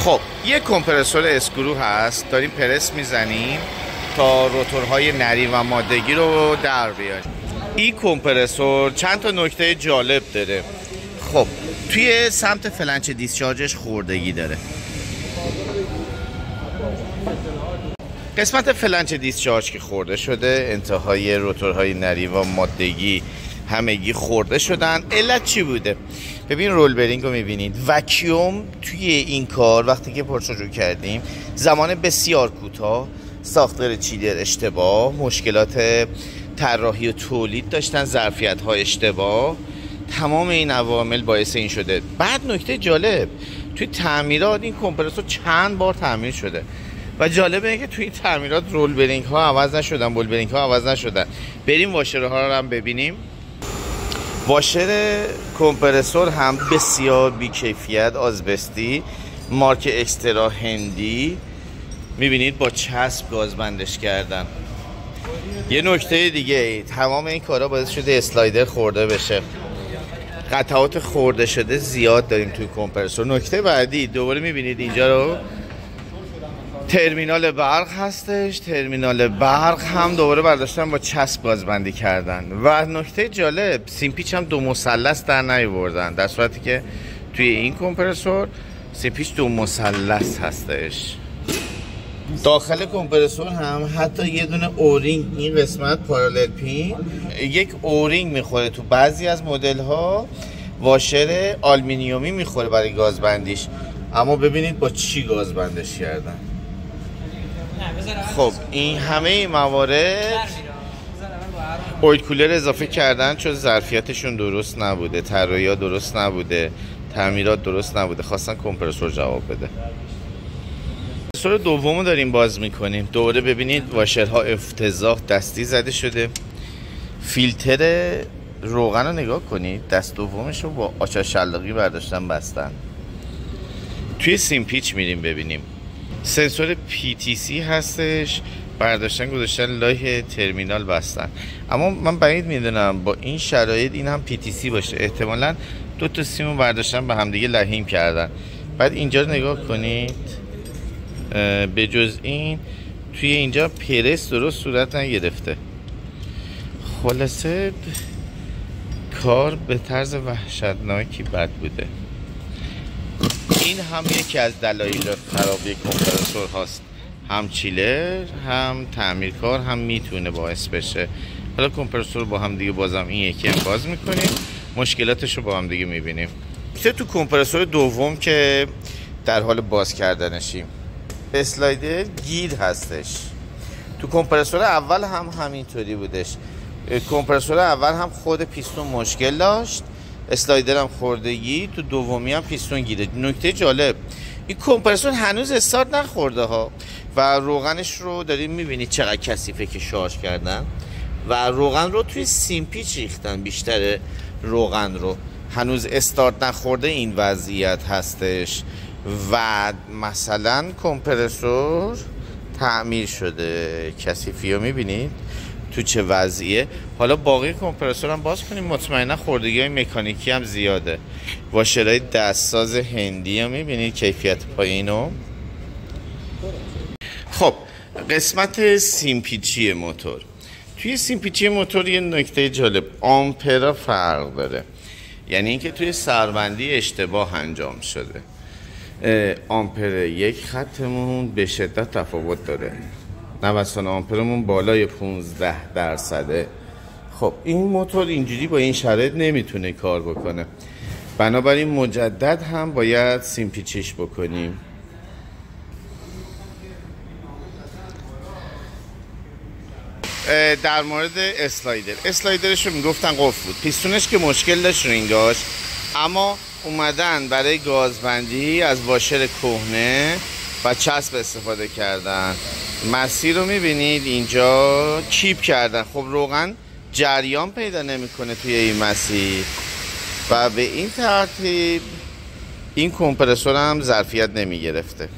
خب یه کمپرسور اسکرو هست، داریم پرس میزنیم تا روتورهای نری و مادگی رو در بیاریم. این کمپرسور چند تا نکته جالب داره. خب توی سمت فلنچ دیسچارجش خوردگی داره. قسمت فلنچ دیسچارج که خورده شده، انتهای روتورهای نری و مادگی همگی خورده شدن. علت چی بوده؟ ببین رول برینگ رو میبینید، وکیوم توی این کار وقتی که پرسجو کردیم زمان بسیار کوتاه، ساختار چیلر اشتباه، مشکلات طراحی و تولید داشتن، ظرفیت ها اشتباه، تمام این عوامل باعث این شده. بعد نکته جالب، توی تعمیرات این کمپرسور چند بار تعمیر شده و جالبه اینه که توی این تعمیرات رول برینگ ها عوض نشدن، بول برینگ ها عوض نشدن. بریم واشرها رو هم ببینیم. واشر کمپرسور هم بسیار بی‌کیفیت، آزبستی، مارک اکسترا هندی، میبینید با چسب گازبندش کردن. یه نکته دیگه، تمام این کارا باعث شده اسلایدر خورده بشه. قطعات خورده شده زیاد داریم توی کمپرسور. نکته بعدی دوباره میبینید اینجا رو ترمینال برق هستش. ترمینال برق هم دوباره برداشتن با چسب گازبندی کردن. و نکته جالب، سیمپیچ هم دو مثلث در نیاوردن، در صورتی که توی این کمپرسور سیمپیچ دو مثلث هستش. داخل کمپرسور هم حتی یه دونه اورینگ، این قسمت پارالل پین، یک اورینگ میخوره تو بعضی از مدل ها، واشر آلومینیومی میخوره برای گازبندیش، اما ببینید با چی گازبندش کردن. خب این همه این موارد اویل کولر اضافه کردن چون ظرفیتشون درست نبوده، طراحی‌ها درست نبوده، تعمیرات درست نبوده، خواستن کمپرسور جواب بده. کمپرسور دومو داریم باز میکنیم. دوباره ببینید واشرها افتضاح دستی زده شده. فیلتر روغن رو نگاه کنید، دست دومش رو با آچار شلاقی برداشتن بستن. توی سیمپیچ میریم ببینیم، سنسور PTC هستش، برداشتن گذاشتن لای ترمینال بستن. اما من بعید میدونم با این شرایط این هم PTC باشه، احتمالاً دو تا سیمو برداشتن به همدیگه لحیم کردن. بعد اینجا رو نگاه کنید، به جز این توی اینجا پرس درست صورت نگرفته. خلاصه کار به طرز وحشتناکی بد بوده. این هم یکی از دلایل خرابی کمپرسور هاست، هم چیلر هم تعمیرکار هم میتونه باعث بشه. حالا کمپرسور با هم دیگه بازم این یکی هم باز میکنیم، مشکلاتش رو با هم دیگه میبینیم. تو کمپرسور دوم که در حال باز کردنشیم، اسلایدر گیر هستش. تو کمپرسور اول هم همینطوری بودش. کمپرسور اول هم خود پیستون مشکل داشت، اسلایدر هم خوردگی، تو دومی هم پیستون گیره. نکته جالب، این کمپرسور هنوز استارت نخورده ها و روغنش رو داریم میبینید چقدر کثیفه که شارژ کردن و روغن رو توی سیمپیچ ریختن. بیشتر روغن رو هنوز استارت نخورده این وضعیت هستش و مثلا کمپرسور تعمیر شده. کثیفی رو میبینید تو چه وضعیه. حالا باقی کمپرسور هم باز کنیم، مطمئنا خوردگی های مکانیکی هم زیاده. واشرهای دستساز هندی هم میبینید کیفیت پایینو. خب قسمت سیمپیچی موتور. توی سیمپیچی موتور یه نکته جالب، آمپرا فرق داره، یعنی اینکه توی سربندی اشتباه انجام شده. آمپر یک خطمون به شدت تفاوت داره، نوسان آمپرمون بالای 15%. خب این موتور اینجوری با این شرایط نمیتونه کار بکنه، بنابراین مجدد هم باید سیمپیچیش بکنیم. در مورد اسلایدرش رو میگفتن قفل بود، پیستونش که مشکل داشت رینگاش، اما اومدن برای گازبندی از واشر کهنه و چسب استفاده کردن. مسیر رو میبینید اینجا کیپ کردن. خب روغن جریان پیدا نمیکنه توی این مسیر و به این ترتیب این کمپرسور هم ظرفیت نمیگرفته.